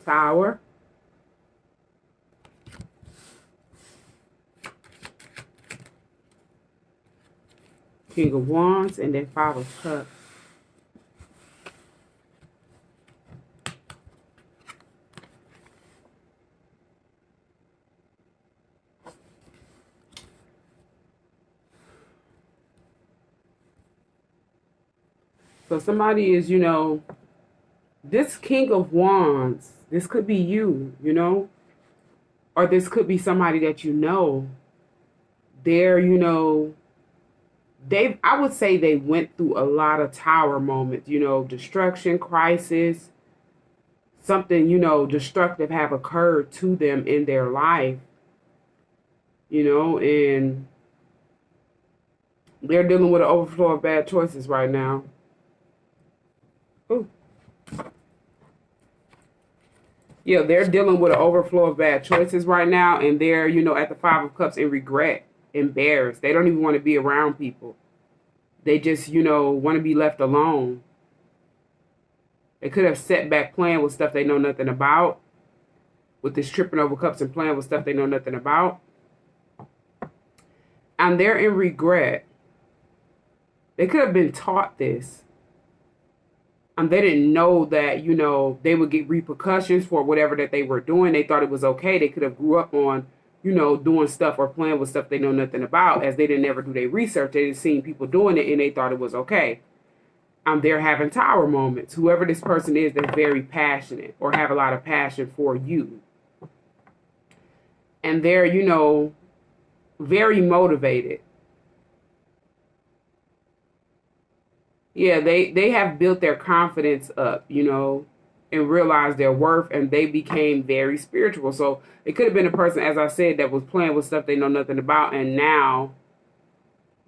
Tower. King of Wands, and then Five of Cups. So somebody is, this King of Wands, this could be you, or this could be somebody that they're, I would say they went through a lot of tower moments, destruction, crisis, something, destructive have occurred to them in their life, and they're dealing with an overflow of bad choices right now. Ooh. Yeah, they're dealing with an overflow of bad choices right now, and they're, at the Five of Cups in regret, embarrassed. They don't even want to be around people. They just, want to be left alone. They could have set back playing with stuff they know nothing about, with this tripping over cups and playing with stuff they know nothing about. And they're in regret. They could have been taught this. They didn't know that, they would get repercussions for whatever that they were doing. They thought it was okay. They could have grew up on, doing stuff or playing with stuff they know nothing about, as they didn't ever do their research. They just seen people doing it and they thought it was okay. They're having tower moments. Whoever this person is, they're very passionate or have a lot of passion for you. And they're, very motivated. Yeah, they have built their confidence up, and realized their worth, and they became very spiritual. So it could have been a person, as I said, that was playing with stuff they know nothing about, and now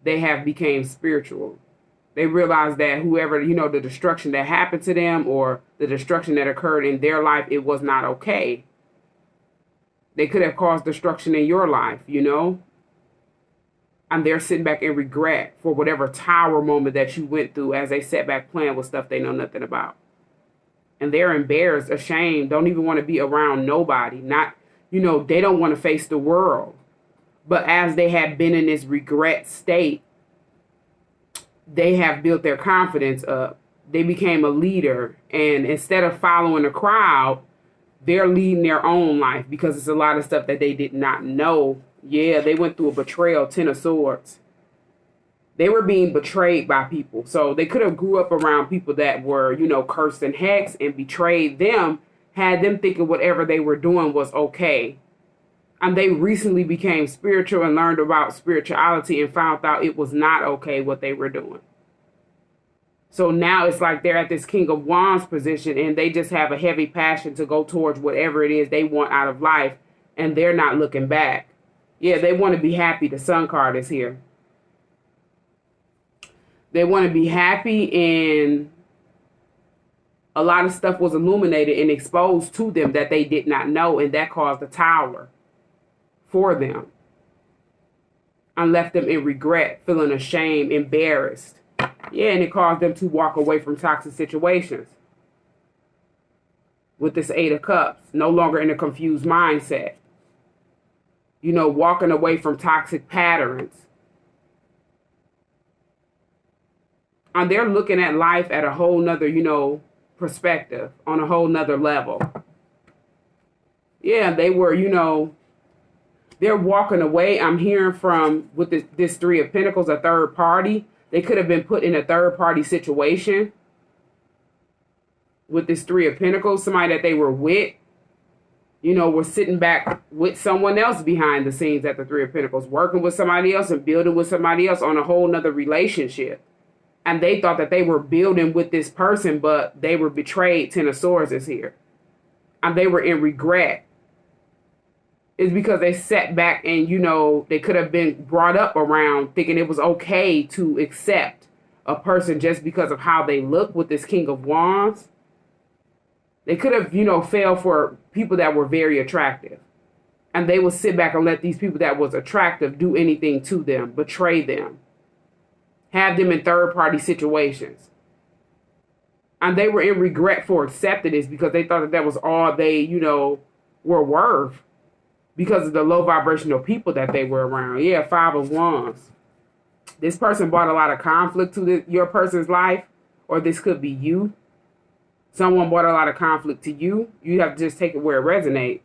they have became spiritual. They realized that whoever, the destruction that happened to them or the destruction that occurred in their life, it was not okay. They could have caused destruction in your life, And they're sitting back in regret for whatever tower moment that you went through as they sat back playing with stuff they know nothing about. And they're embarrassed, ashamed, don't even want to be around nobody. Not, they don't want to face the world. But as they have been in this regret state, they have built their confidence up. They became a leader. And instead of following the crowd, they're leading their own life because it's a lot of stuff that they did not know. Yeah, they went through a betrayal, 10 of Swords. They were being betrayed by people. So they could have grew up around people that were, cursed and hexed and betrayed them, had them thinking whatever they were doing was okay. And they recently became spiritual and learned about spirituality and found out it was not okay what they were doing. So now it's like they're at this King of Wands position and they just have a heavy passion to go towards whatever it is they want out of life. And they're not looking back. Yeah, they want to be happy. The Sun card is here. They want to be happy, and a lot of stuff was illuminated and exposed to them that they did not know, and that caused a tower for them and left them in regret, feeling ashamed, embarrassed. Yeah, and it caused them to walk away from toxic situations. With this Eight of Cups, no longer in a confused mindset. Walking away from toxic patterns. And they're looking at life at a whole nother, perspective, on a whole nother level. Yeah, they were, they're walking away. I'm hearing from, with this Three of Pentacles, a third party. They could have been put in a third party situation. With this Three of Pentacles, somebody that they were with, were sitting back with someone else behind the scenes at the Three of Pentacles, working with somebody else and building with somebody else on a whole nother relationship. And they thought that they were building with this person, but they were betrayed. 10 of Swords is here. And they were in regret. It's because they sat back and, they could have been brought up around thinking it was okay to accept a person just because of how they look with this King of Wands. They could have, fell for people that were very attractive. And they would sit back and let these people that was attractive do anything to them, betray them. Have them in third-party situations. And they were in regret for accepting this because they thought that that was all they, were worth because of the low vibrational people that they were around. Yeah, 5 of Wands. This person brought a lot of conflict to your person's life, or this could be you. Someone brought a lot of conflict to you. You have to just take it where it resonates.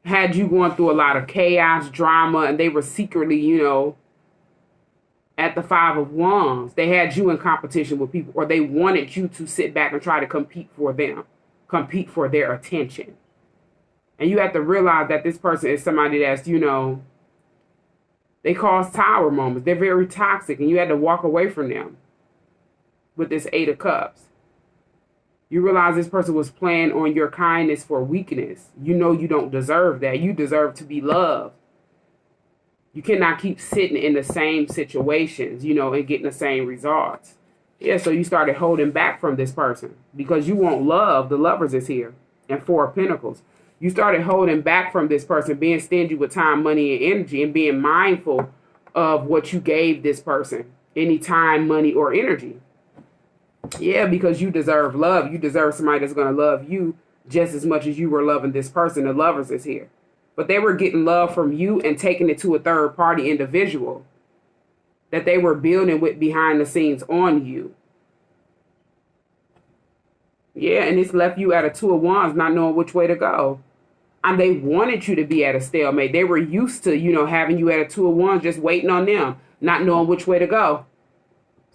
Had you going through a lot of chaos, drama, and they were secretly, at the 5 of Wands. They had you in competition with people, or they wanted you to sit back and try to compete for them, compete for their attention. And you have to realize that this person is somebody that's, they cause tower moments. They're very toxic, and you had to walk away from them with this 8 of Cups. You realize this person was playing on your kindness for weakness. You know you don't deserve that. You deserve to be loved. You cannot keep sitting in the same situations, and getting the same results. Yeah, so you started holding back from this person because you want love. The Lovers is here, and 4 of Pentacles. You started holding back from this person, being stingy with time, money, and energy, and being mindful of what you gave this person, any time, money, or energy. Yeah, because you deserve love. You deserve somebody that's going to love you just as much as you were loving this person. The Lovers is here. But they were getting love from you and taking it to a third-party individual that they were building with behind the scenes on you. Yeah, and it's left you at a 2 of Wands, not knowing which way to go. And they wanted you to be at a stalemate. They were used to, having you at a 2 of Wands, just waiting on them, not knowing which way to go.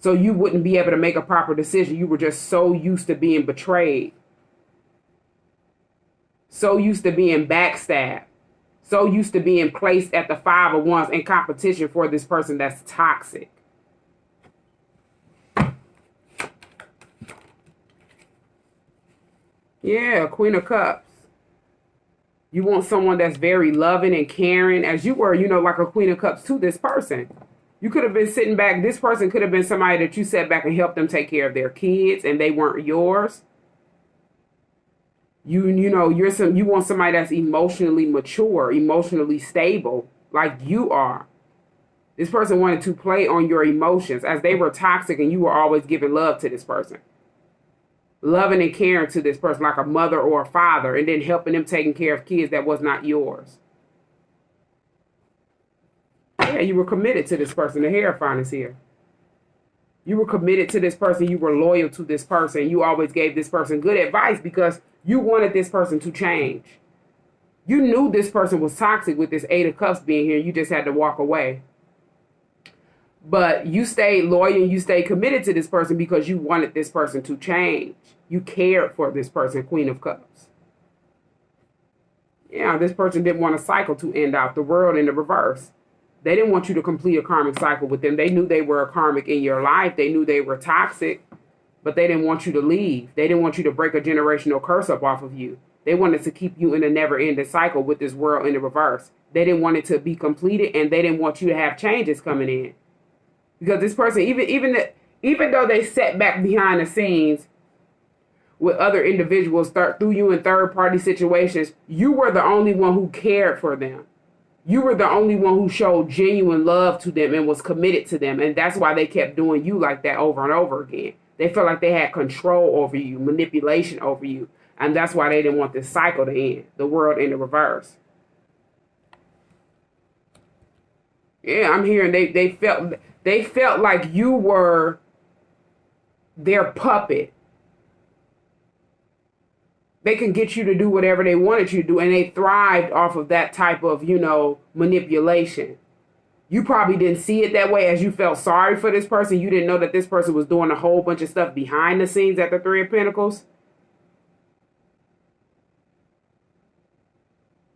So you wouldn't be able to make a proper decision. You were just so used to being betrayed. So used to being backstabbed. So used to being placed at the 5 of Wands in competition for this person that's toxic. Yeah, Queen of Cups. You want someone that's very loving and caring, as you were, like a Queen of Cups to this person. You could have been sitting back. This person could have been somebody that you sat back and helped them take care of their kids, and they weren't yours. You want somebody that's emotionally mature, emotionally stable, like you are. This person wanted to play on your emotions as they were toxic, and you were always giving love to this person. Loving and caring to this person like a mother or a father, and then helping them taking care of kids that was not yours. Yeah, you were committed to this person. The Hierophant is here. You were committed to this person. You were loyal to this person. You always gave this person good advice because you wanted this person to change. You knew this person was toxic with this 8 of Cups being here. You just had to walk away. But you stayed loyal and you stayed committed to this person because you wanted this person to change. You cared for this person, Queen of Cups. Yeah, this person didn't want a cycle to end out, the world in the reverse. They didn't want you to complete a karmic cycle with them. They knew they were a karmic in your life. They knew they were toxic, but they didn't want you to leave. They didn't want you to break a generational curse up off of you. They wanted to keep you in a never-ending cycle with this world in the reverse. They didn't want it to be completed, and they didn't want you to have changes coming in. Because this person, even though they sat back behind the scenes with other individuals, threw you in third-party situations, you were the only one who cared for them. You were the only one who showed genuine love to them and was committed to them. And that's why they kept doing you like that over and over again. They felt like they had control over you, manipulation over you. And that's why they didn't want this cycle to end, the world in the reverse. Yeah, I'm hearing they felt like you were their puppet. They can get you to do whatever they wanted you to do, and they thrived off of that type of, manipulation. You probably didn't see it that way as you felt sorry for this person. You didn't know that this person was doing a whole bunch of stuff behind the scenes at the 3 of Pentacles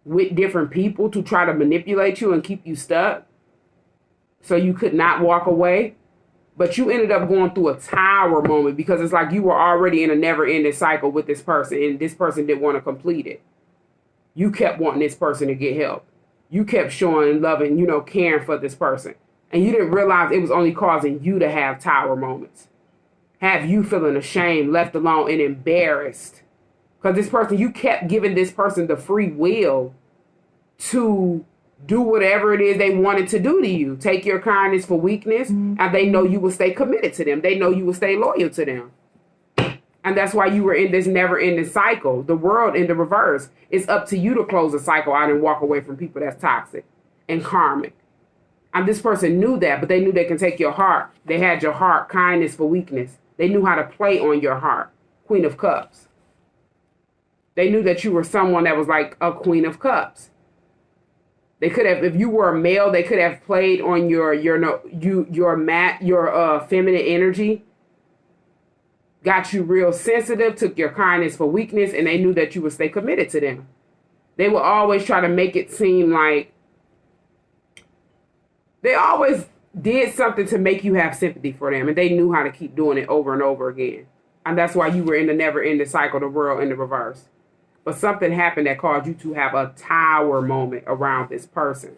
with different people to try to manipulate you and keep you stuck so you could not walk away. But you ended up going through a tower moment because it's like you were already in a never-ending cycle with this person, and this person didn't want to complete it. You kept wanting this person to get help. You kept showing love and, caring for this person. And you didn't realize it was only causing you to have tower moments. Have you feeling ashamed, left alone, and embarrassed. Because this person, you kept giving this person the free will to do whatever it is they wanted to do to you. Take your kindness for weakness, and they know you will stay committed to them. They know you will stay loyal to them. And that's why you were in this never-ending cycle. The world in the reverse. It's up to you to close the cycle out and walk away from people that's toxic and karmic. And this person knew that, but they knew they can take your heart. They had your heart, kindness for weakness. They knew how to play on your heart. Queen of Cups. They knew that you were someone that was like a Queen of Cups. They could have, if you were a male, they could have played on your feminine energy. Got you real sensitive, took your kindness for weakness, and they knew that you would stay committed to them. They would always try to make it seem like they always did something to make you have sympathy for them, and they knew how to keep doing it over and over again. And that's why you were in the never-ending cycle, the world in the reverse. But something happened that caused you to have a tower moment around this person.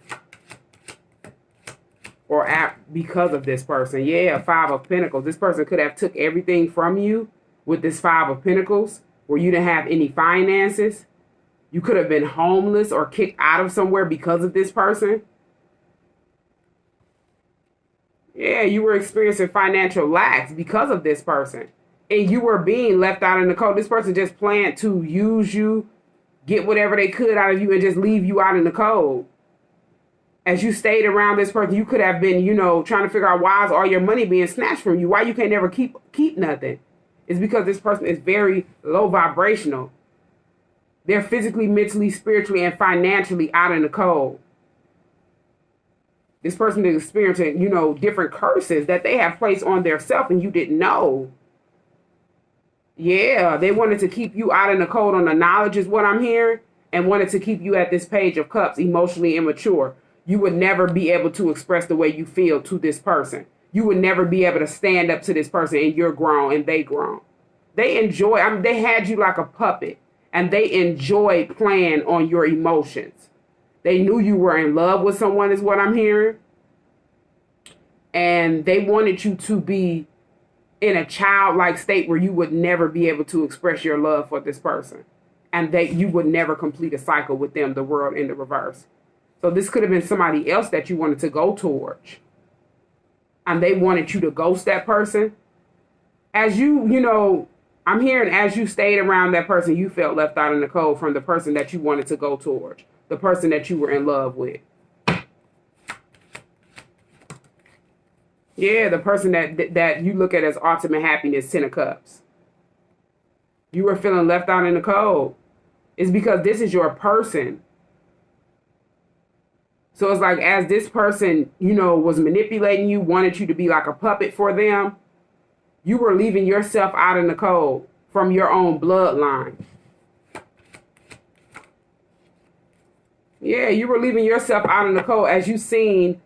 Or because of this person. Yeah, Five of Pentacles. This person could have took everything from you with this Five of Pentacles, where you didn't have any finances. You could have been homeless or kicked out of somewhere because of this person. Yeah, you were experiencing financial lacks because of this person. And you were being left out in the cold. This person just planned to use you, get whatever they could out of you, and just leave you out in the cold. As you stayed around this person, you could have been, trying to figure out why is all your money being snatched from you? Why you can't never keep nothing? It's because this person is very low vibrational. They're physically, mentally, spiritually, and financially out in the cold. This person is experiencing, different curses that they have placed on their self and you didn't know. Yeah, they wanted to keep you out in the cold on the knowledge is what I'm hearing, and wanted to keep you at this Page of Cups, emotionally immature. You would never be able to express the way you feel to this person. You would never be able to stand up to this person, and you're grown and they grown. They enjoy, they had you like a puppet, and they enjoy playing on your emotions. They knew you were in love with someone is what I'm hearing. And they wanted you to be in a childlike state where you would never be able to express your love for this person. And that you would never complete a cycle with them, the world in the reverse. So this could have been somebody else that you wanted to go towards. And they wanted you to ghost that person. As I'm hearing as you stayed around that person, you felt left out in the cold from the person that you wanted to go towards. The person that you were in love with. Yeah, the person that you look at as ultimate happiness, 10 of Cups. You were feeling left out in the cold. It's because this is your person. So it's like as this person, was manipulating you, wanted you to be like a puppet for them, you were leaving yourself out in the cold from your own bloodline. Yeah, you were leaving yourself out in the cold as you seen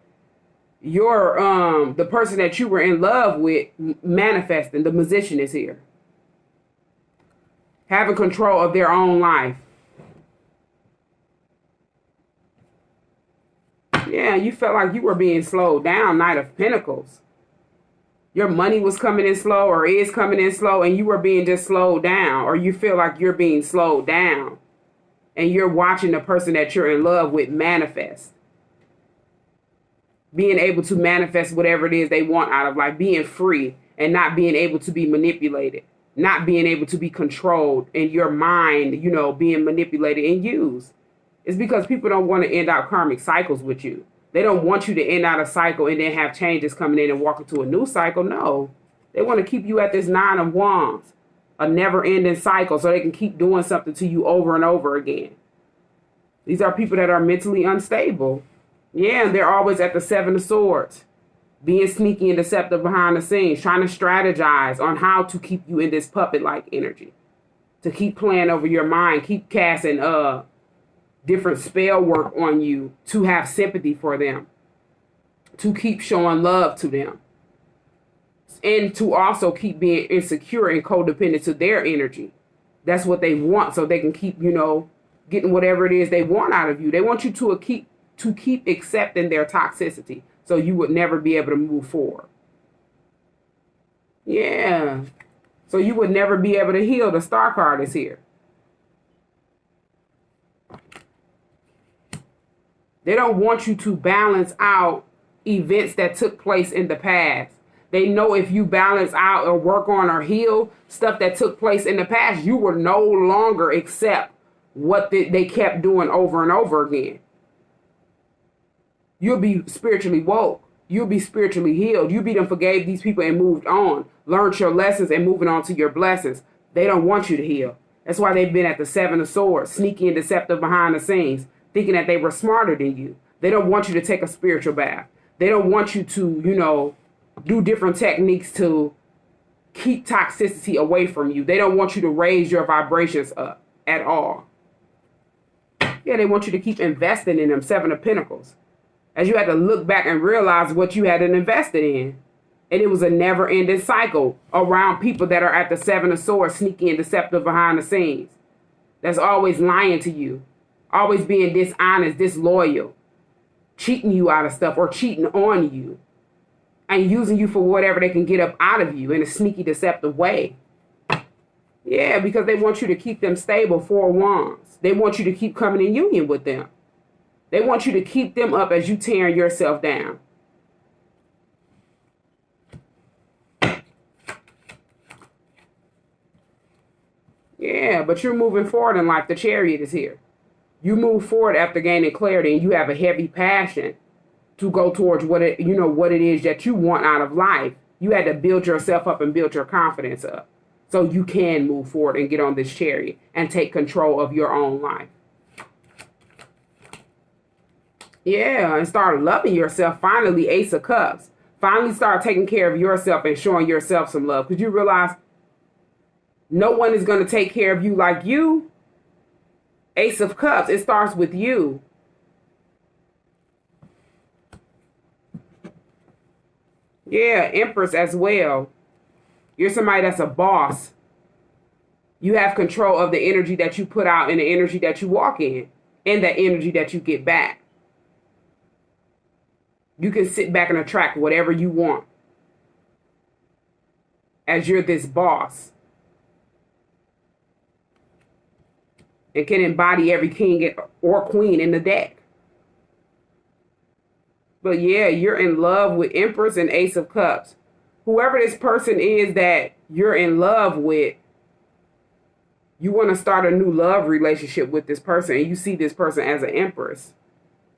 your the person that you were in love with manifesting. The Magician is here. Having control of their own life. Yeah, you felt like you were being slowed down, Knight of Pentacles. Your money was coming in slow or is coming in slow, and you were being just slowed down, or you feel like you're being slowed down. And you're watching the person that you're in love with manifest. Being able to manifest whatever it is they want out of life. Being free and not being able to be manipulated. Not being able to be controlled in your mind, being manipulated and used. It's because people don't want to end out karmic cycles with you. They don't want you to end out a cycle and then have changes coming in and walk into a new cycle. No. They want to keep you at this 9 of Wands. A never-ending cycle so they can keep doing something to you over and over again. These are people that are mentally unstable. Yeah, and they're always at the 7 of Swords. Being sneaky and deceptive behind the scenes. Trying to strategize on how to keep you in this puppet-like energy. To keep playing over your mind. Keep casting different spell work on you. To have sympathy for them. To keep showing love to them. And to also keep being insecure and codependent to their energy. That's what they want, so they can keep, getting whatever it is they want out of you. They want you to keep accepting their toxicity, so you would never be able to move forward. Yeah. So you would never be able to heal. The Star card is here. They don't want you to balance out events that took place in the past. They know if you balance out or work on or heal stuff that took place in the past, you will no longer accept what they kept doing over and over again. You'll be spiritually woke. You'll be spiritually healed. You be done forgave these people and moved on. Learned your lessons and moving on to your blessings. They don't want you to heal. That's why they've been at the Seven of Swords, sneaky and deceptive behind the scenes, thinking that they were smarter than you. They don't want you to take a spiritual bath. They don't want you to, do different techniques to keep toxicity away from you. They don't want you to raise your vibrations up at all. Yeah, they want you to keep investing in them. Seven of Pentacles. As you had to look back and realize what you had invested in. And it was a never-ending cycle around people that are at the Seven of Swords, sneaky and deceptive behind the scenes. That's always lying to you. Always being dishonest, disloyal. Cheating you out of stuff or cheating on you. And using you for whatever they can get up out of you in a sneaky, deceptive way. Yeah, because they want you to keep them stable, Four Wands. They want you to keep coming in union with them. They want you to keep them up as you tear yourself down. Yeah, but you're moving forward in life. The Chariot is here. You move forward after gaining clarity and you have a heavy passion to go towards what it is that you want out of life. You had to build yourself up and build your confidence up so you can move forward and get on this chariot and take control of your own life. Yeah, and start loving yourself. Finally, Ace of Cups. Finally start taking care of yourself and showing yourself some love. Because you realize no one is going to take care of you like you. Ace of Cups, it starts with you. Yeah, Empress as well. You're somebody that's a boss. You have control of the energy that you put out and the energy that you walk in and the energy that you get back. You can sit back and attract whatever you want as you're this boss. And can embody every king or queen in the deck. But yeah, you're in love with Empress and Ace of Cups. Whoever this person is that you're in love with, you want to start a new love relationship with this person. And you see this person as an Empress.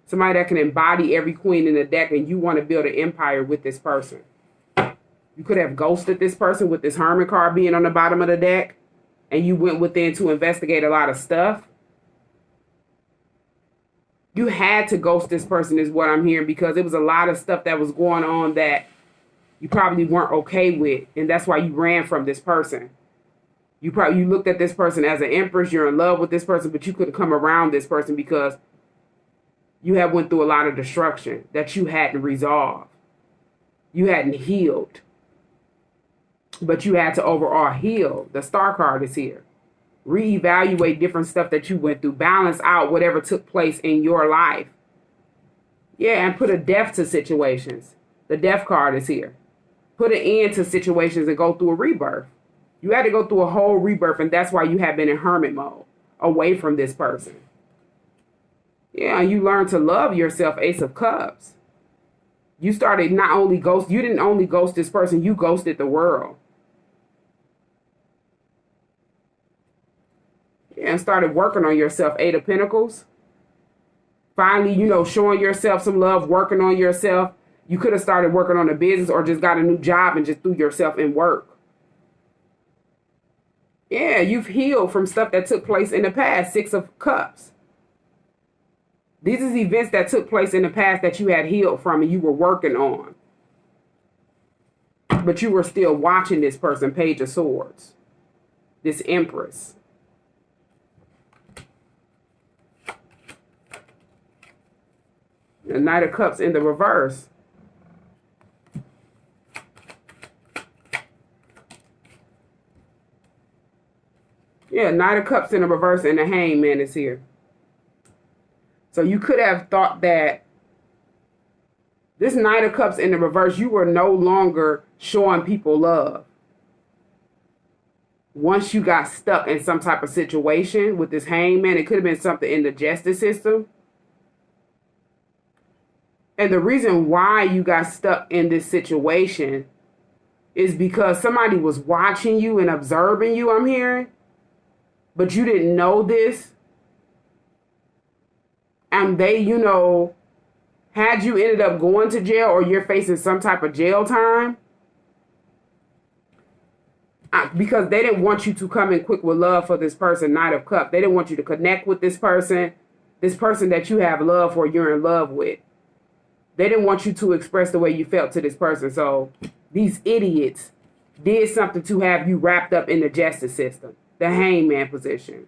Somebody that can embody every queen in the deck and you want to build an empire with this person. You could have ghosted this person with this Hermit card being on the bottom of the deck. And you went within to investigate a lot of stuff. You had to ghost this person is what I'm hearing because it was a lot of stuff that was going on that you probably weren't okay with. And that's why you ran from this person. You looked at this person as an Empress. You're in love with this person, but you couldn't come around this person because you had went through a lot of destruction that you hadn't resolved. You hadn't healed. But you had to overall heal. The Star card is here. Reevaluate different stuff that you went through. Balance out whatever took place in your life. Yeah, and put a death to situations. The Death card is here. Put an end to situations and go through a rebirth. You had to go through a whole rebirth, and that's why you have been in hermit mode, away from this person. Yeah, you learned to love yourself, Ace of Cups. You started you didn't only ghost this person, you ghosted the world. And started working on yourself, Eight of Pentacles. Finally, showing yourself some love, working on yourself. You could have started working on a business or just got a new job and just threw yourself in work. Yeah, you've healed from stuff that took place in the past, Six of Cups. These are events that took place in the past that you had healed from and you were working on. But you were still watching this person, Page of Swords. This Empress. The Knight of Cups in the reverse. Yeah, Knight of Cups in the reverse and the Hangman is here. So you could have thought that this Knight of Cups in the reverse, you were no longer showing people love. Once you got stuck in some type of situation with this Hangman, it could have been something in the justice system. And the reason why you got stuck in this situation is because somebody was watching you and observing you, I'm hearing, but you didn't know this. And they, had you ended up going to jail or you're facing some type of jail time, because they didn't want you to come in quick with love for this person, Knight of Cups. They didn't want you to connect with this person that you have love for, you're in love with. They didn't want you to express the way you felt to this person. So these idiots did something to have you wrapped up in the justice system, the hangman position.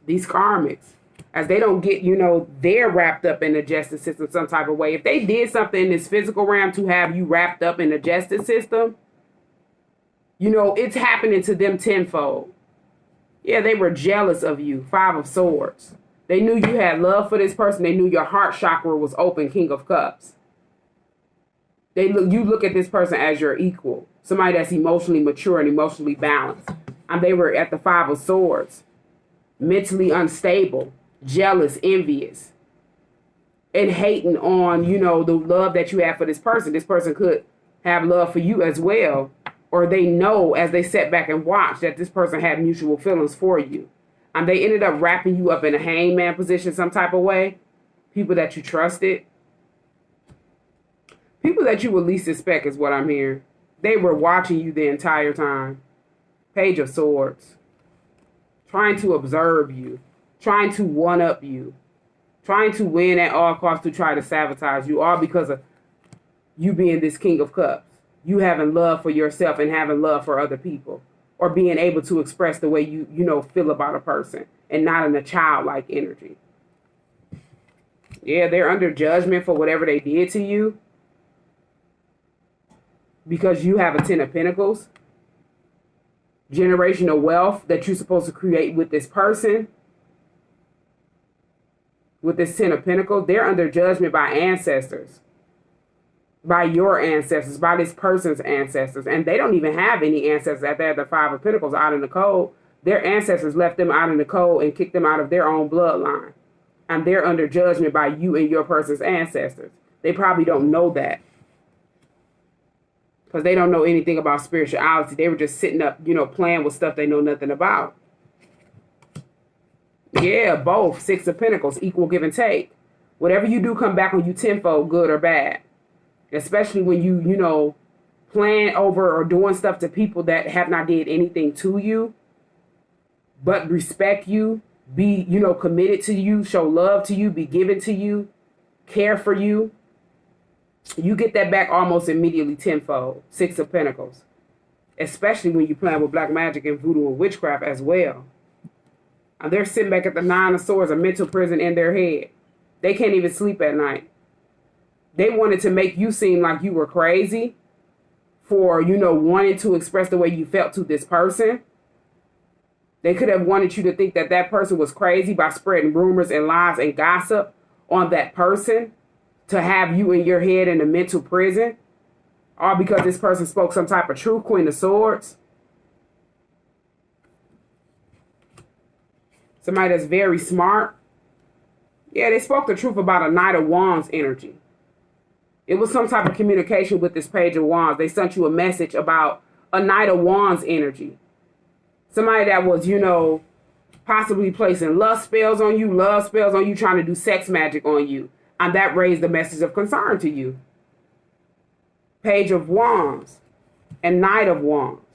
These karmics, as they don't get, they're wrapped up in the justice system some type of way. If they did something in this physical realm to have you wrapped up in the justice system, it's happening to them tenfold. Yeah, they were jealous of you. 5 of Swords. They knew you had love for this person. They knew your heart chakra was open, King of Cups. You look at this person as your equal. Somebody that's emotionally mature and emotionally balanced. And they were at the 5 of Swords. Mentally unstable, jealous, envious. And hating on, the love that you have for this person. This person could have love for you as well. Or they know as they sat back and watched that this person had mutual feelings for you. And they ended up wrapping you up in a hangman position some type of way. People that you trusted. People that you would least suspect is what I'm hearing. They were watching you the entire time. Page of Swords. Trying to observe you. Trying to one-up you. Trying to win at all costs to try to sabotage you. All because of you being this King of Cups. You having love for yourself and having love for other people. Or being able to express the way you feel about a person. And not in a childlike energy. Yeah, they're under judgment for whatever they did to you. Because you have a 10 of Pentacles. Generational wealth that you're supposed to create with this person. With this 10 of Pentacles. They're under judgment by ancestors. By your ancestors, by this person's ancestors. And they don't even have any ancestors after they have the 5 of Pentacles out in the cold. Their ancestors left them out in the cold and kicked them out of their own bloodline. And they're under judgment by you and your person's ancestors. They probably don't know that. Because they don't know anything about spirituality. They were just sitting up, playing with stuff they know nothing about. Yeah, both. 6 of Pentacles, equal give and take. Whatever you do come back on you tenfold, good or bad. Especially when you, plan over or doing stuff to people that have not did anything to you, but respect you, be, committed to you, show love to you, be given to you, care for you. You get that back almost immediately tenfold. 6 of Pentacles. Especially when you plan with black magic and voodoo and witchcraft as well. And they're sitting back at the 9 of Swords, a mental prison in their head. They can't even sleep at night. They wanted to make you seem like you were crazy for, wanting to express the way you felt to this person. They could have wanted you to think that that person was crazy by spreading rumors and lies and gossip on that person to have you in your head in a mental prison. All because this person spoke some type of truth, Queen of Swords. Somebody that's very smart. Yeah, they spoke the truth about a Knight of Wands energy. It was some type of communication with this Page of Wands. They sent you a message about a Knight of Wands energy. Somebody that was, possibly placing lust spells on you, love spells on you, trying to do sex magic on you. And that raised the message of concern to you. Page of Wands and Knight of Wands.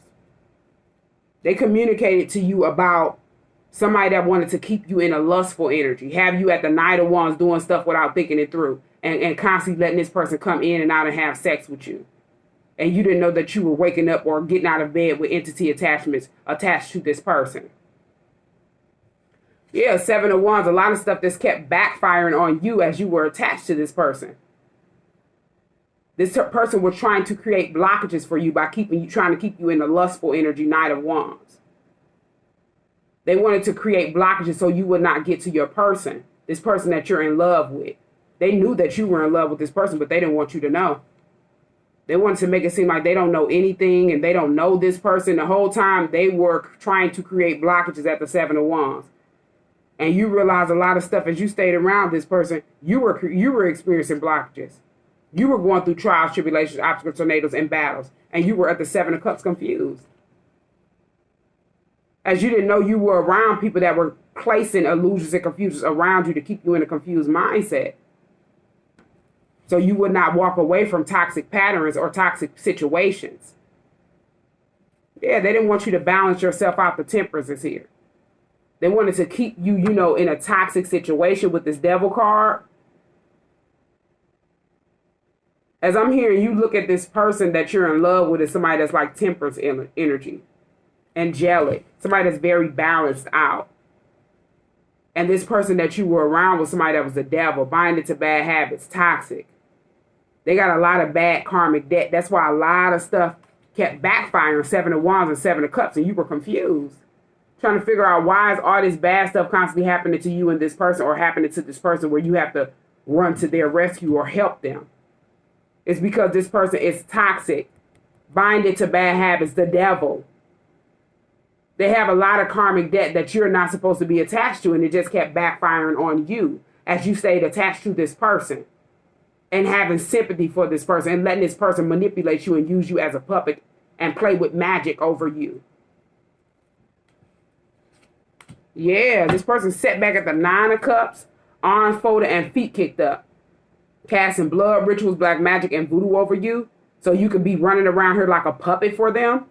They communicated to you about somebody that wanted to keep you in a lustful energy. Have you at the Knight of Wands doing stuff without thinking it through. And constantly letting this person come in and out and have sex with you. And you didn't know that you were waking up or getting out of bed with entity attachments attached to this person. Yeah, 7 of Wands, a lot of stuff that's kept backfiring on you as you were attached to this person. This person was trying to create blockages for you by trying to keep you in the lustful energy, Knight of Wands. They wanted to create blockages so you would not get to your person, this person that you're in love with. They knew that you were in love with this person, but they didn't want you to know. They wanted to make it seem like they don't know anything and they don't know this person. The whole time they were trying to create blockages at the 7 of Wands. And you realize a lot of stuff as you stayed around this person, you were experiencing blockages. You were going through trials, tribulations, obstacles, tornadoes, and battles. And you were at the Seven of Cups confused. As you didn't know you were around people that were placing illusions and confusions around you to keep you in a confused mindset. So you would not walk away from toxic patterns or toxic situations. Yeah, they didn't want you to balance yourself out. The Temperance is here. They wanted to keep you, in a toxic situation with this Devil card. As I'm hearing you look at this person that you're in love with as somebody that's like Temperance energy. Angelic. Somebody that's very balanced out. And this person that you were around was somebody that was the devil, binding to bad habits, toxic. They got a lot of bad karmic debt. That's why a lot of stuff kept backfiring, Seven of Wands and Seven of Cups, and you were confused. Trying to figure out why is all this bad stuff constantly happening to you and this person, or happening to this person where you have to run to their rescue or help them. It's because this person is toxic, binded to bad habits, the devil. They have a lot of karmic debt that you're not supposed to be attached to, and it just kept backfiring on you as you stayed attached to this person and having sympathy for this person and letting this person manipulate you and use you as a puppet and play with magic over you. Yeah, this person sat back at the Nine of Cups, arms folded and feet kicked up, casting blood rituals, black magic, and voodoo over you, so you could be running around here like a puppet for them,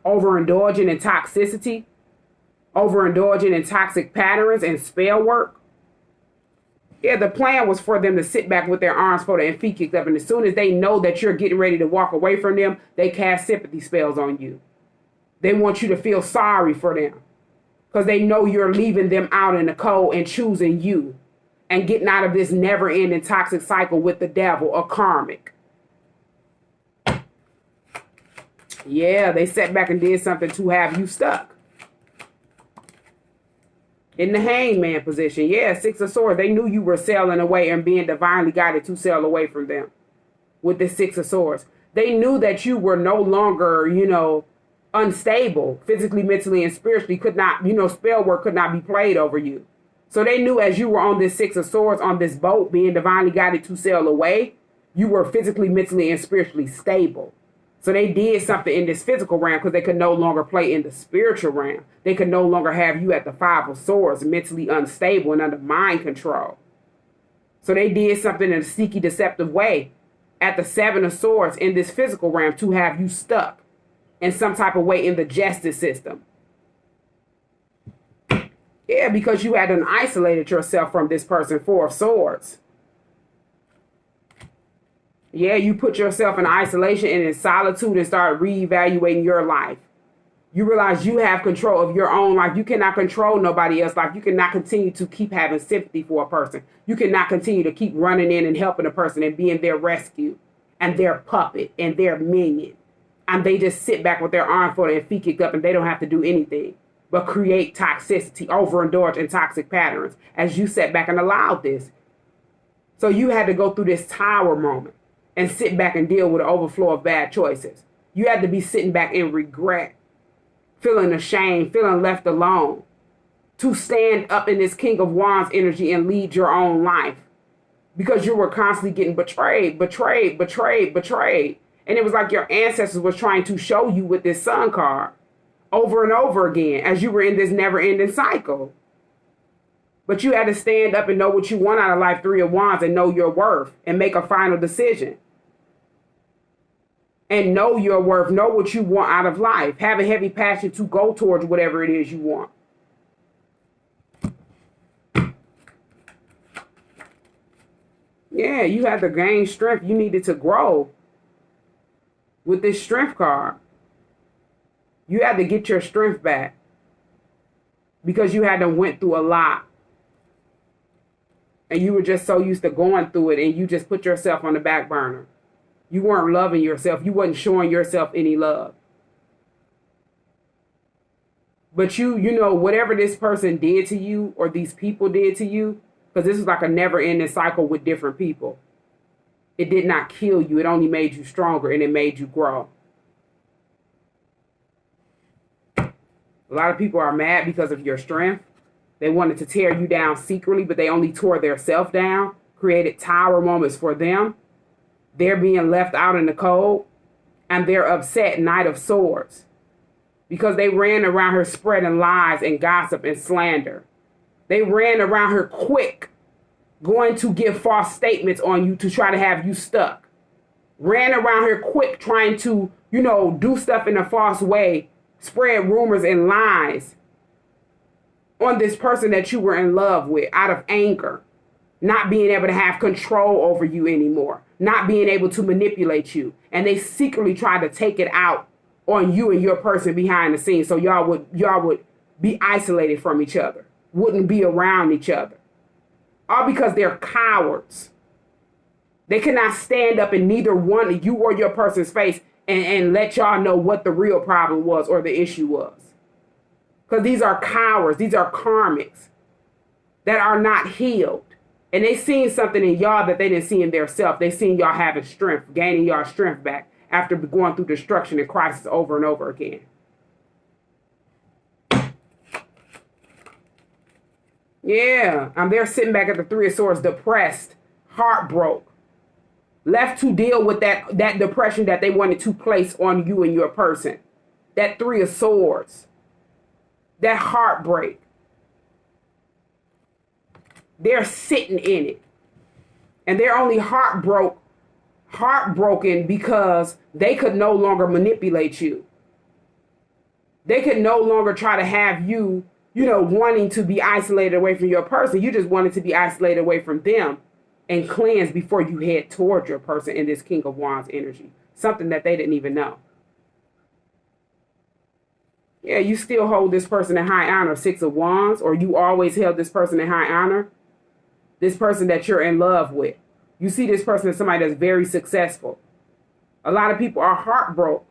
overindulging in toxicity, overindulging in toxic patterns and spell work. Yeah, the plan was for them to sit back with their arms folded and feet kicked up, and as soon as they know that you're getting ready to walk away from them, they cast sympathy spells on you. They want you to feel sorry for them, because they know you're leaving them out in the cold and choosing you and getting out of this never-ending toxic cycle with the devil or karmic. Yeah, they sat back and did something to have you stuck. In the Hangman position, yeah, Six of Swords. They knew you were sailing away and being divinely guided to sail away from them with the Six of Swords. They knew that you were no longer, unstable, physically, mentally, and spiritually. Could not, spell work could not be played over you. So they knew as you were on this Six of Swords, on this boat, being divinely guided to sail away, you were physically, mentally, and spiritually stable. So they did something in this physical realm because they could no longer play in the spiritual realm. They could no longer have you at the Five of Swords, mentally unstable and under mind control. So they did something in a sneaky, deceptive way at the Seven of Swords in this physical realm to have you stuck in some type of way in the justice system. Yeah, because you hadn't isolated yourself from this person, Four of Swords. Yeah, you put yourself in isolation and in solitude and start reevaluating your life. You realize you have control of your own life. You cannot control nobody else's life. You cannot continue to keep having sympathy for a person. You cannot continue to keep running in and helping a person and being their rescue and their puppet and their minion. And they just sit back with their arm folded and feet kicked up, and they don't have to do anything but create toxicity, overindulge in toxic patterns as you sat back and allowed this. So you had to go through this tower moment and sit back and deal with an overflow of bad choices. You had to be sitting back in regret, feeling ashamed, feeling left alone, to stand up in this King of Wands energy and lead your own life, because you were constantly getting betrayed. And it was like your ancestors was trying to show you with this Sun card over and over again as you were in this never-ending cycle. But you had to stand up and know what you want out of life, Three of Wands, and know your worth and make a final decision. And know your worth, know what you want out of life. Have a heavy passion to go towards whatever it is you want. Yeah, you had to gain strength. You needed to grow with this strength card. You had to get your strength back because you had to went through a lot. And you were just so used to going through it, and you just put yourself on the back burner. You weren't loving yourself. You wasn't showing yourself any love. But whatever this person did to you or these people did to you, because this is like a never-ending cycle with different people, it did not kill you. It only made you stronger, and it made you grow. A lot of people are mad because of your strength. They wanted to tear you down secretly, but they only tore themselves down, created tower moments for them. They're being left out in the cold, and they're upset, Knight of Swords, because they ran around her spreading lies and gossip and slander. They ran around her quick, going to give false statements on you to try to have you stuck. Ran around her quick trying to, do stuff in a false way, spread rumors and lies on this person that you were in love with out of anger, not being able to have control over you anymore, not being able to manipulate you. And they secretly tried to take it out on you and your person behind the scenes, so y'all would be isolated from each other, wouldn't be around each other. All because they're cowards. They cannot stand up in neither one of you or your person's face and let y'all know what the real problem was or the issue was. Because these are cowards. These are karmics that are not healed. And they seen something in y'all that they didn't see in their self. They seen y'all having strength, gaining y'all strength back after going through destruction and crisis over and over again. Yeah, I'm there sitting back at the Three of Swords, depressed, heartbroken, left to deal with that depression that they wanted to place on you and your person. That Three of Swords, that heartbreak. They're sitting in it. And they're only heartbroken because they could no longer manipulate you. They could no longer try to have you, wanting to be isolated away from your person. You just wanted to be isolated away from them and cleanse before you head toward your person in this King of Wands energy. Something that they didn't even know. Yeah, you still hold this person in high honor, Six of Wands, or you always held this person in high honor. This person that you're in love with. You see this person as somebody that's very successful. A lot of people are heartbroken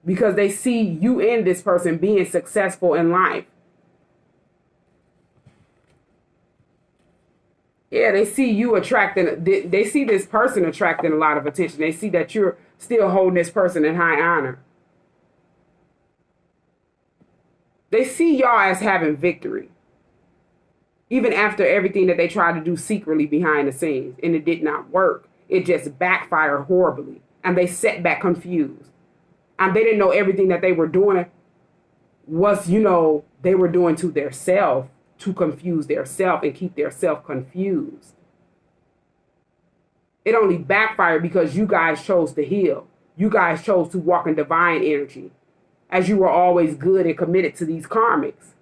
because they see you in this person being successful in life. Yeah, they see you attracting, they see this person attracting a lot of attention. They see that you're still holding this person in high honor. They see y'all as having victory. Even after everything that they tried to do secretly behind the scenes, and it did not work. It just backfired horribly. And they sat back confused. And they didn't know everything that they were doing was, they were doing to their self to confuse their self and keep their self confused. It only backfired because you guys chose to heal. You guys chose to walk in divine energy, as you were always good and committed to these karmics.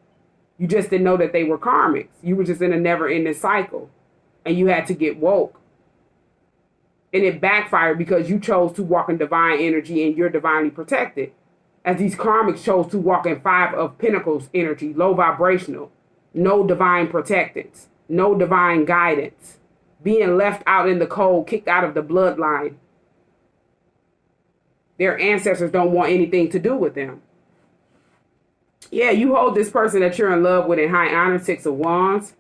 You just didn't know that they were karmics. You were just in a never-ending cycle. And you had to get woke. And it backfired because you chose to walk in divine energy and you're divinely protected. As these karmics chose to walk in Five of Pentacles energy, low vibrational. No divine protectance. No divine guidance. Being left out in the cold, kicked out of the bloodline. Their ancestors don't want anything to do with them. Yeah, you hold this person that you're in love with in high honor, Six of Wands.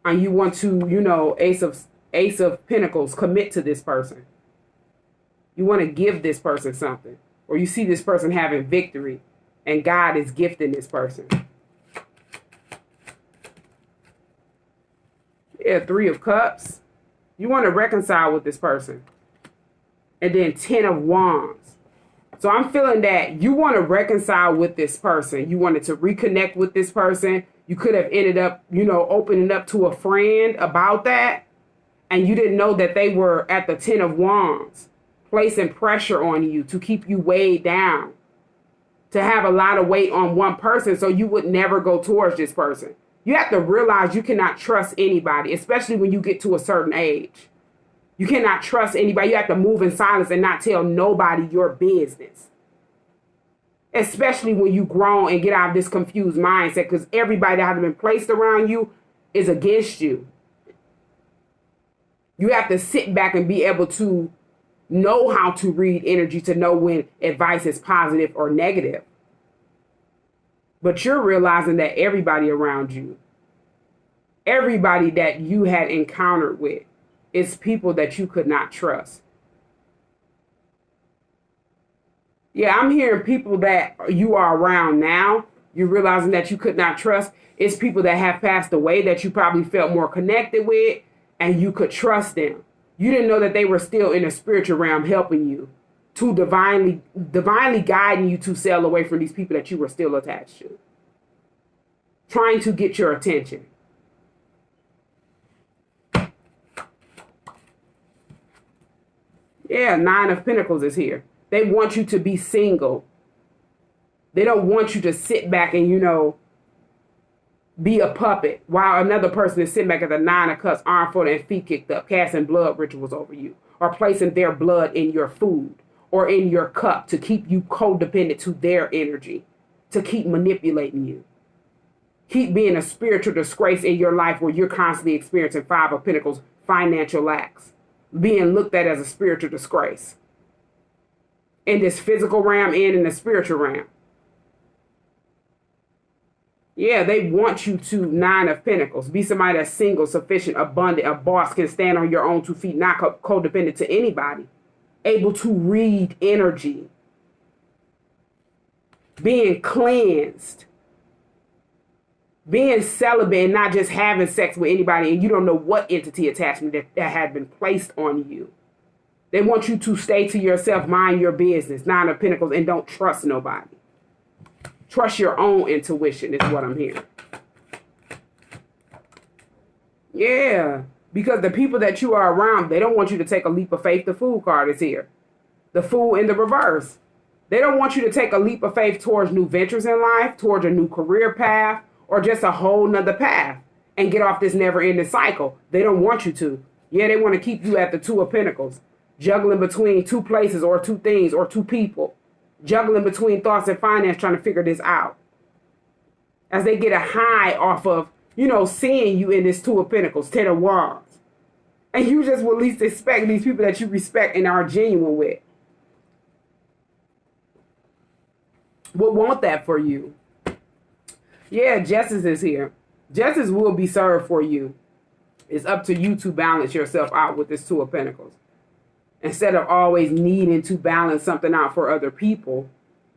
And you want to, Ace of Pentacles, commit to this person. You want to give this person something. Or you see this person having victory. And God is gifting this person. Yeah, Three of Cups. You want to reconcile with this person. And then Ten of Wands. So I'm feeling that you want to reconcile with this person. You wanted to reconnect with this person. You could have ended up, opening up to a friend about that. And you didn't know that they were at the Ten of Wands, placing pressure on you to keep you weighed down, to have a lot of weight on one person so you would never go towards this person. You have to realize you cannot trust anybody, especially when you get to a certain age. You cannot trust anybody. You have to move in silence and not tell nobody your business. Especially when you grown and get out of this confused mindset, because everybody that has been placed around you is against you. You have to sit back and be able to know how to read energy to know when advice is positive or negative. But you're realizing that everybody around you, everybody that you had encountered with, is people that you could not trust. Yeah, I'm hearing people that you are around now You're realizing that you could not trust. It's people that have passed away that you probably felt more connected with, and you could trust them. You didn't know that they were still in the spiritual realm helping you, to divinely guiding you to sail away from these people that you were still attached to, trying to get your attention. Yeah, Nine of Pentacles is here. They want you to be single. They don't want you to sit back and, be a puppet while another person is sitting back at the Nine of Cups, arm folded and feet kicked up, casting blood rituals over you, or placing their blood in your food or in your cup to keep you codependent to their energy, to keep manipulating you. Keep being a spiritual disgrace in your life where you're constantly experiencing Five of Pentacles, financial lacks, being looked at as a spiritual disgrace in this physical realm and in the spiritual realm. Yeah, they want you to, Nine of Pentacles, be somebody that's single, sufficient, abundant, a boss, can stand on your own 2 feet, not codependent to anybody, able to read energy, being cleansed, being celibate and not just having sex with anybody, and you don't know what entity attachment that had been placed on you. They want you to stay to yourself, mind your business, Nine of Pentacles, and don't trust nobody. Trust your own intuition is what I'm hearing. Yeah, because the people that you are around, they don't want you to take a leap of faith. The Fool card is here. The Fool in the reverse. They don't want you to take a leap of faith towards new ventures in life, towards a new career path, or just a whole nother path and get off this never-ending cycle. They don't want you to. Yeah, they want to keep you at the Two of Pentacles, juggling between 2 places or 2 things or 2 people. Juggling between thoughts and finance, trying to figure this out. As they get a high off of, seeing you in this Two of Pentacles, 10 of Wands. And you just will least expect these people that you respect and are genuine with. Will want that for you. Yeah, justice is here. Justice will be served for you. It's up to you to balance yourself out with this Two of Pentacles. Instead of always needing to balance something out for other people,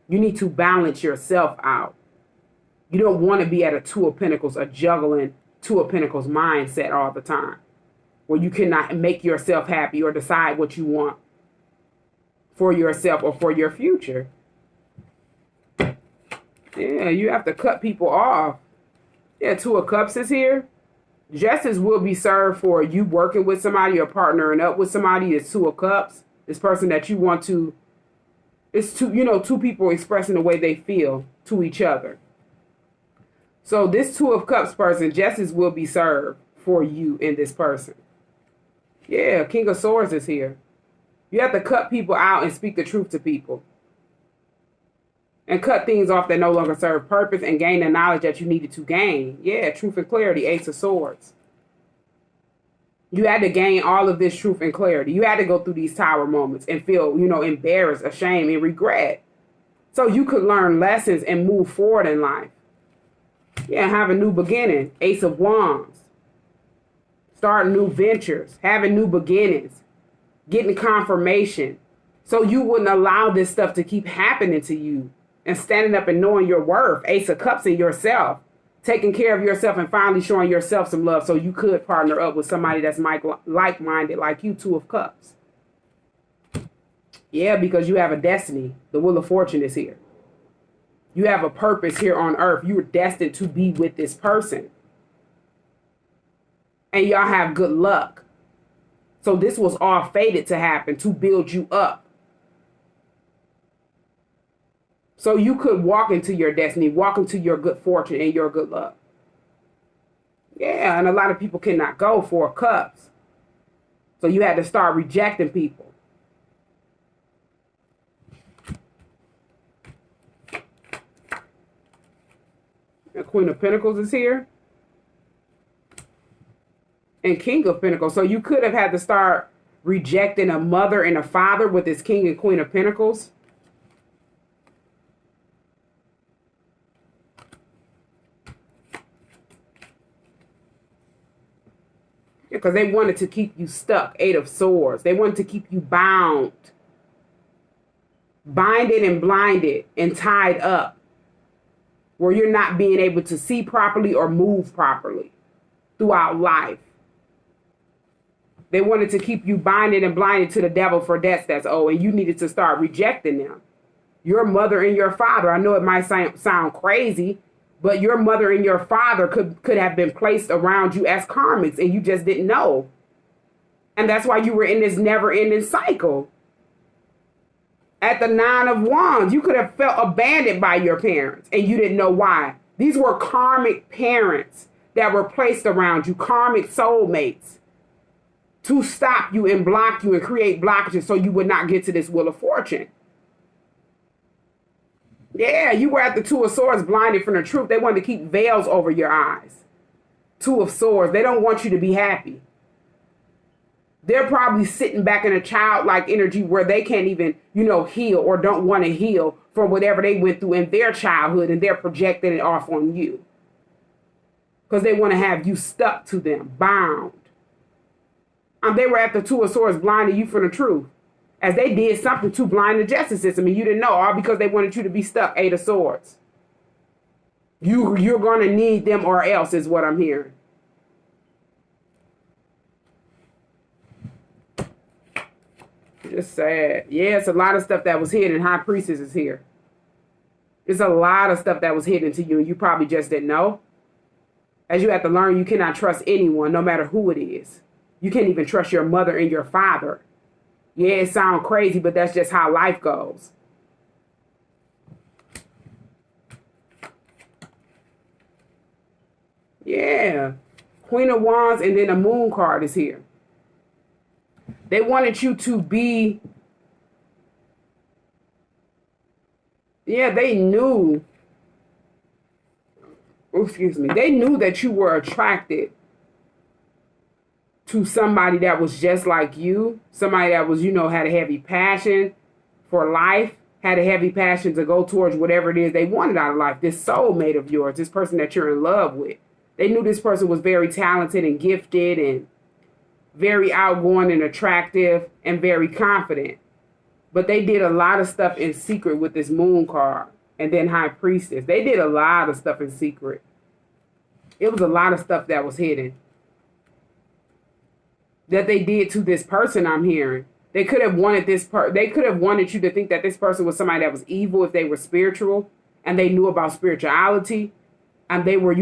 you need to balance yourself out. You don't want to be at a Two of Pentacles, a juggling Two of Pentacles mindset all the time, where you cannot make yourself happy or decide what you want for yourself or for your future. Yeah, you have to cut people off. Yeah, Two of Cups is here. Justice will be served for you working with somebody or partnering up with somebody. It's Two of Cups. This person that you want to, it's two people expressing the way they feel to each other. So this Two of Cups person, justice will be served for you in this person. Yeah, King of Swords is here. You have to cut people out and speak the truth to people. And cut things off that no longer serve purpose and gain the knowledge that you needed to gain. Yeah, truth and clarity, Ace of Swords. You had to gain all of this truth and clarity. You had to go through these tower moments and feel, embarrassed, ashamed, and regret. So you could learn lessons and move forward in life. Yeah, have a new beginning, Ace of Wands. Start new ventures, having new beginnings, getting confirmation. So you wouldn't allow this stuff to keep happening to you. And standing up and knowing your worth, Ace of Cups in yourself, taking care of yourself and finally showing yourself some love so you could partner up with somebody that's like-minded like you, Two of Cups. Yeah, because you have a destiny. The Wheel of Fortune is here. You have a purpose here on earth. You were destined to be with this person. And y'all have good luck. So this was all fated to happen to build you up. So you could walk into your destiny, walk into your good fortune and your good luck. Yeah, and a lot of people cannot go for cups. So you had to start rejecting people. The Queen of Pentacles is here. And King of Pentacles. So you could have had to start rejecting a mother and a father with this King and Queen of Pentacles. Because they wanted to keep you stuck. Eight of Swords. They wanted to keep you bound. Binded and blinded and tied up. where you're not being able to see properly or move properly throughout life. They wanted to keep you binded and blinded to the devil for debts that's owed, and you needed to start rejecting them. Your mother and your father, I know it might sound crazy, but your mother and your father could have been placed around you as karmics, and you just didn't know. And that's why you were in this never-ending cycle. At the 9 of Wands, you could have felt abandoned by your parents, and you didn't know why. These were karmic parents that were placed around you, karmic soulmates, to stop you and block you and create blockages so you would not get to this Wheel of Fortune. Yeah, you were at the 2 of Swords, blinded from the truth. They wanted to keep veils over your eyes. 2 of Swords. They don't want you to be happy. They're probably sitting back in a childlike energy where they can't even, heal or don't want to heal from whatever they went through in their childhood, and they're projecting it off on you. Because they want to have you stuck to them, bound. They were at the 2 of Swords, blinding you from the truth. As they did something to blind the justice system, and you didn't know, all because they wanted you to be stuck. 8 of Swords. You're going to need them or else is what I'm hearing. Just sad. Yeah, it's a lot of stuff that was hidden. High Priestess is here. It's a lot of stuff that was hidden to you, and you probably just didn't know. As you have to learn, you cannot trust anyone, no matter who it is. You can't even trust your mother and your father. Yeah, it sounds crazy, but that's just how life goes. Yeah. Queen of Wands, and then a Moon card is here. They wanted you to be... Yeah, they knew... Excuse me. They knew that you were attracted to somebody that was just like you. Somebody that was, had a heavy passion for life. Had a heavy passion to go towards whatever it is they wanted out of life. This soulmate of yours. This person that you're in love with. They knew this person was very talented and gifted and very outgoing and attractive and very confident. But they did a lot of stuff in secret with this Moon card. And then High Priestess. They did a lot of stuff in secret. It was a lot of stuff that was hidden. That they did to this person, I'm hearing. They could have wanted they could have wanted you to think that this person was somebody that was evil if they were spiritual. And they knew about spirituality. And they were,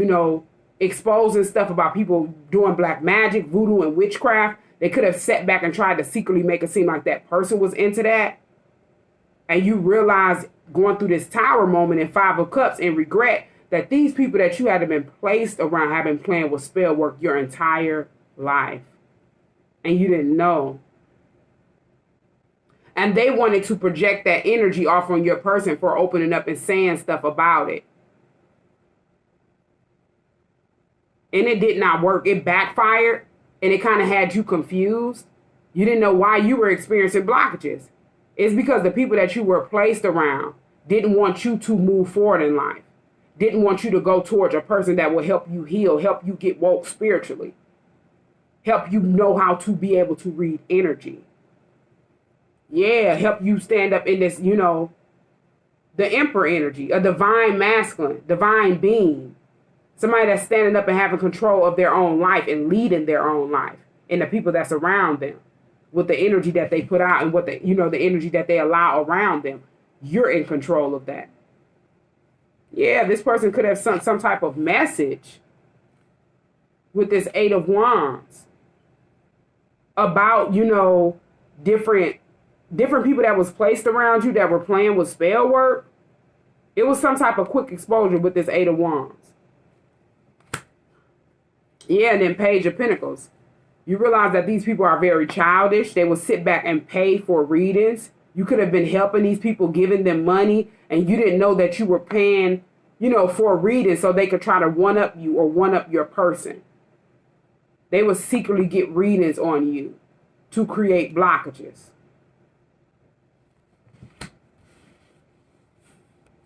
exposing stuff about people doing black magic, voodoo, and witchcraft. They could have sat back and tried to secretly make it seem like that person was into that. And you realize going through this Tower moment in 5 of Cups and regret that these people that you had been placed around have been playing with spell work your entire life. And you didn't know. And they wanted to project that energy off on your person for opening up and saying stuff about it. And it did not work. It backfired. And it kind of had you confused. You didn't know why you were experiencing blockages. It's because the people that you were placed around didn't want you to move forward in life. Didn't want you to go towards a person that will help you heal, help you get woke spiritually. Help you know how to be able to read energy. Yeah, help you stand up in this, the Emperor energy, a divine masculine, divine being. Somebody that's standing up and having control of their own life and leading their own life and the people that's around them with the energy that they put out and what the energy that they allow around them. You're in control of that. Yeah, this person could have some type of message with this 8 of Wands about, different people that was placed around you that were playing with spell work. It was some type of quick exposure with this 8 of Wands. Yeah, and then Page of Pentacles. You realize that these people are very childish. They will sit back and pay for readings. You could have been helping these people, giving them money, and you didn't know that you were paying, for readings so they could try to one-up you or one-up your person. They would secretly get readings on you to create blockages.